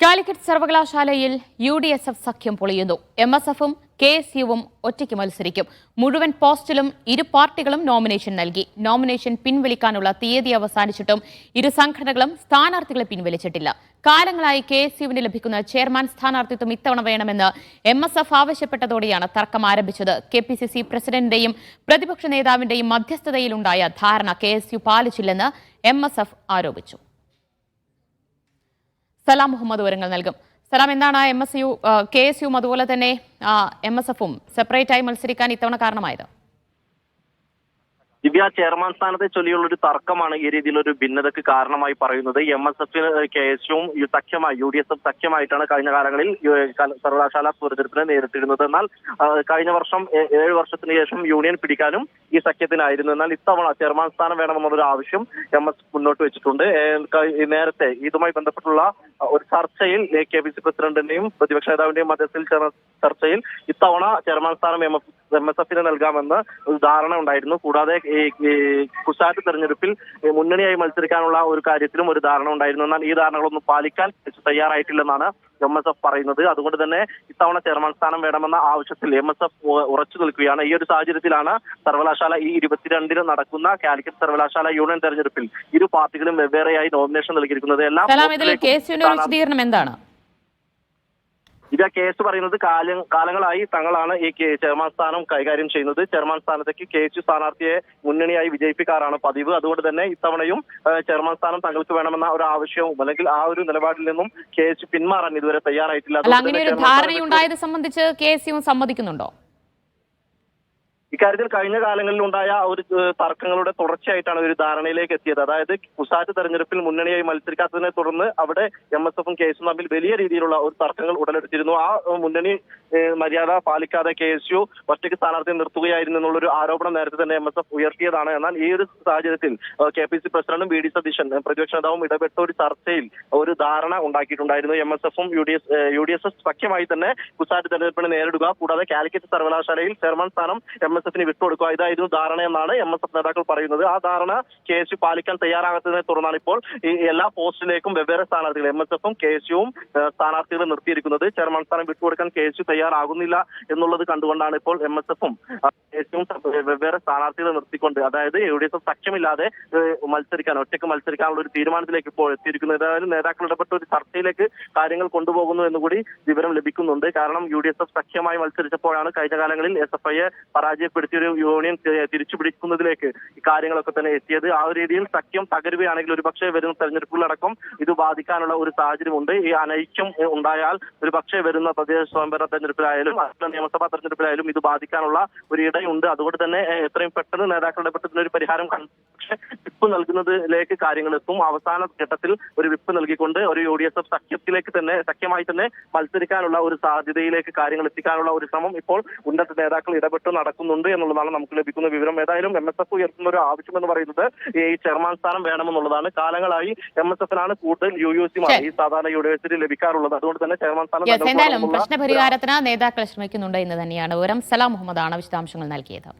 കാലിക്കറ്റ് സർവകലാശാലയിൽ UDSF സഖ്യം പൊളിയുന്നു. MSFും KSUവും ഒറ്റയ്ക്ക് മത്സരിക്കും. മുഴുവൻ പോസ്റ്റിലും ഇരു പാർട്ടികളും നോമിനേഷൻ നൽകി. നോമിനേഷൻ പിൻവലിക്കാനുള്ള തീയതി അവസാനിച്ചിട്ടും ഇരു സംഘടനകളും സ്ഥാനാർത്ഥികളെ പിൻവലിച്ചിട്ടില്ല. കാലങ്ങളായി KSUവിന് ലഭിക്കുന്ന ചെയർമാൻ സ്ഥാനാർത്ഥിത്വം ഇത്തവണ വേണമെന്ന് MSF ആവശ്യപ്പെട്ടതോടെയാണ് തർക്കം ആരംഭിച്ചത്. KPCC പ്രസിഡന്റിന്റെയും പ്രതിപക്ഷ നേതാവിന്റെയും മധ്യസ്ഥതയിലുണ്ടായ ധാരണ KSU പാലിച്ചില്ലെന്ന് MSF ആരോപിച്ചു. സലാം മുഹമ്മദ് വിവരങ്ങൾ നൽകും. സലാം, എന്താണ് KSUവും അതുപോലെ തന്നെ MSFും സെപ്പറേറ്റ് ആയി മത്സരിക്കാൻ ഇത്തവണ കാരണമായത്? ദിവ്യ, ചെയർമാൻ സ്ഥാനത്തെ ചൊല്ലിയുള്ള ഒരു തർക്കമാണ് ഈ രീതിയിലൊരു ഭിന്നതയ്ക്ക് കാരണമായി പറയുന്നത്. MSF KSUവും സഖ്യമായി UDSF സഖ്യമായിട്ടാണ് കഴിഞ്ഞ കാലങ്ങളിൽ സർവകലാശാല തെരഞ്ഞെടുപ്പിനെ നേരിട്ടിരുന്നത്. എന്നാൽ കഴിഞ്ഞ വർഷം 7 വർഷത്തിന് ശേഷം യൂണിയൻ പിടിക്കാനും ഈ സഖ്യത്തിനായിരുന്നു. എന്നാൽ ഇത്തവണ ചെയർമാൻ സ്ഥാനം വേണമെന്നുള്ളൊരു ആവശ്യം MSF മുന്നോട്ട് വെച്ചിട്ടുണ്ട്. നേരത്തെ ഇതുമായി ബന്ധപ്പെട്ടുള്ള ഒരു ചർച്ചയിൽ KPCC പ്രസിഡന്റിന്റെയും പ്രതിപക്ഷ നേതാവിന്റെയും മധ്യസ്ഥയിൽ ചേർന്ന ചർച്ചയിൽ ഇത്തവണ ചെയർമാൻ സ്ഥാനം MSFന് നൽകാമെന്ന് ധാരണ ഉണ്ടായിരുന്നു. കൂടാതെ കുസാറ്റ് തെരഞ്ഞെടുപ്പിൽ മുന്നണിയായി മത്സരിക്കാനുള്ള ഒരു കാര്യത്തിലും ഒരു ധാരണ ഉണ്ടായിരുന്നു. എന്നാൽ ഈ ധാരണകളൊന്നും പാലിക്കാൻ തയ്യാറായിട്ടില്ലെന്നാണ് MSF പറയുന്നത്. അതുകൊണ്ട് തന്നെ ഇത്തവണ ചെയർമാൻ സ്ഥാനം വേണമെന്ന ആവശ്യത്തിൽ MSF ഉറച്ചു നിൽക്കുകയാണ്. ഈ ഒരു സാഹചര്യത്തിലാണ് സർവകലാശാല ഈ 22-ന് നടക്കുന്ന കാലിക്കറ്റ് സർവകലാശാല യൂണിയൻ തെരഞ്ഞെടുപ്പിൽ ഇരു പാർട്ടികളും വെവ്വേറെയായി നോമിനേഷൻ നൽകിയിരിക്കുന്നത്. എന്താണ് ഇത് കേസ് പറയുന്നത് കാലങ്ങളായി തങ്ങളാണ് ഈ ചെയർമാൻ സ്ഥാനം കൈകാര്യം ചെയ്യുന്നത്. ചെയർമാൻ സ്ഥാനത്തേക്ക് KSU സ്ഥാനാർത്ഥിയെ മുന്നണിയായി വിജയിപ്പിക്കാറാണ് പതിവ്. അതുകൊണ്ട് തന്നെ ഇത്തവണയും ചെയർമാൻ സ്ഥാനം തങ്ങൾക്ക് വേണമെന്ന ഒരു ആവശ്യവും അല്ലെങ്കിൽ ആ ഒരു നിലപാടിൽ നിന്നും KSU പിന്മാറാൻ ഇതുവരെ തയ്യാറായിട്ടില്ല. അങ്ങനെ ഒരു ധാരണയുണ്ടായത് സംബന്ധിച്ച് KSU സമ്മതിക്കുന്നുണ്ടോ? ഇക്കാര്യത്തിൽ കഴിഞ്ഞ കാലങ്ങളിൽ ഉണ്ടായ ഒരു തർക്കങ്ങളുടെ തുടർച്ചയായിട്ടാണ് ഒരു ധാരണയിലേക്ക് എത്തിയത്. അതായത് കുസാറ്റ് തെരഞ്ഞെടുപ്പിൽ മുന്നണിയായി മത്സരിക്കാത്തതിനെ തുടർന്ന് അവിടെ MSFും KSUവും തമ്മിൽ വലിയ രീതിയിലുള്ള ഒരു തർക്കങ്ങൾ ഉടലെടുത്തിരുന്നു. ആ മുന്നണി മര്യാദ പാലിക്കാതെ KSU ഒറ്റയ്ക്ക് സ്ഥാനാർത്ഥിയെ നിർത്തുകയായിരുന്നു എന്നുള്ളൊരു ആരോപണം നേരത്തെ തന്നെ MSF ഉയർത്തിയതാണ്. എന്നാൽ ഈ ഒരു സാഹചര്യത്തിൽ KPCC പ്രസിഡന്റും VD സതീശൻ പ്രതിപക്ഷ നേതാവും ഇടപെട്ട ഒരു ചർച്ചയിൽ ഒരു ധാരണ ഉണ്ടാക്കിയിട്ടുണ്ടായിരുന്നു. MSFും UDSF സഖ്യമായി തന്നെ കുസാറ്റ് തെരഞ്ഞെടുപ്പിനെ നേരിടുക, കൂടാതെ കാലിക്കറ്റ് സർവകലാശാലയിൽ ചെയർമാൻ സ്ഥാനം MSFന് വിട്ടുകൊടുക്കുക, ഇതായിരുന്നു ധാരണയെന്നാണ് MSF നേതാക്കൾ പറയുന്നത്. ആ ധാരണ KSU പാലിക്കാൻ തയ്യാറാകാത്തതിനെ തുടർന്നാണ് ഇപ്പോൾ ഈ എല്ലാ പോസ്റ്റിലേക്കും വെവ്വേറെ സ്ഥാനാർത്ഥികൾ MSFും KSUവും സ്ഥാനാർത്ഥികളെ നിർത്തിയിരിക്കുന്നത്. ചെയർമാൻ സ്ഥാനം വിട്ടുകൊടുക്കാൻ KSU തയ്യാറാകുന്നില്ല എന്നുള്ളത് കണ്ടുകൊണ്ടാണ് ഇപ്പോൾ MSFും KSUവും വെവ്വേറെ സ്ഥാനാർത്ഥികളെ നിർത്തിക്കൊണ്ട്, അതായത് UDSF സഖ്യമില്ലാതെ ഒറ്റയ്ക്ക് മത്സരിക്കാനുള്ള ഒരു തീരുമാനത്തിലേക്ക് ഇപ്പോൾ എത്തിയിരിക്കുന്നത്. അതായത് നേതാക്കൾ ഇടപെട്ട ഒരു ചർച്ചയിലേക്ക് കാര്യങ്ങൾ കൊണ്ടുപോകുന്നു എന്നുകൂടി വിവരം ലഭിക്കുന്നുണ്ട്. കാരണം UDSF സഖ്യമായി മത്സരിച്ചപ്പോഴാണ് കഴിഞ്ഞ കാലങ്ങളിൽ SFIയെ പരാജയപ്പെടുത്തിയൊരു യൂണിയൻ തിരിച്ചുപിടിക്കുന്നതിലേക്ക് ഈ കാര്യങ്ങളൊക്കെ തന്നെ എത്തിയത്. ആ ഒരു രീതിയിൽ സഖ്യം തകരുകയാണെങ്കിൽ ഒരുപക്ഷെ വരുന്ന തെരഞ്ഞെടുപ്പുകളടക്കം ഇത് ബാധിക്കാനുള്ള ഒരു സാഹചര്യമുണ്ട്. ഈ അനൈക്യം ഉണ്ടായാൽ ഒരുപക്ഷെ വരുന്ന തദ്ദേശ സ്വയംഭരണ തെരഞ്ഞെടുപ്പിലായാലും നിയമസഭാ തെരഞ്ഞെടുപ്പിലായാലും ഇത് ബാധിക്കാനുള്ള ഒരു ഇടയുണ്ട്. അതുകൊണ്ട് തന്നെ എത്രയും പെട്ടെന്ന് നേതാക്കളുടെ ഇതിനൊരു പരിഹാരം പക്ഷേ വിപ്പ് നൽകുന്നതിലേക്ക് കാര്യങ്ങൾ എത്തും. അവസാന ഘട്ടത്തിൽ ഒരു വിപ്പ് നൽകിക്കൊണ്ട് ഒരു UDSF സഖ്യമായി തന്നെ മത്സരിക്കാനുള്ള ഒരു സാധ്യതയിലേക്ക് കാര്യങ്ങൾ എത്തിക്കാനുള്ള ഒരു ശ്രമം ഇപ്പോൾ ഉന്നത നേതാക്കൾ ഇടപെട്ട് നടക്കുന്നുണ്ട് എന്നുള്ളതാണ് നമുക്ക് ലഭിക്കുന്ന വിവരം. ഏതായാലും MSF ഉയർത്തുന്ന ഒരു ആവശ്യം എന്ന് പറയുന്നത് ഈ ചെയർമാൻ സ്ഥാനം വേണമെന്നുള്ളതാണ്. കാലങ്ങളായി MSFനാണ് കൂടുതൽ UUC ഈ സാധാരണ യൂണിവേഴ്സിറ്റി ലഭിക്കാറുള്ളത്. അതുകൊണ്ട് തന്നെ ചെയർമാൻ സ്ഥാനം പ്രശ്നപരിഹാരത്തിന് നേതാക്കൾ ശ്രമിക്കുന്നുണ്ട് എന്ന് തന്നെയാണ് വിവരം. സലാം മുഹമ്മദാണ് വിശദാംശങ്ങൾ നൽകിയത്.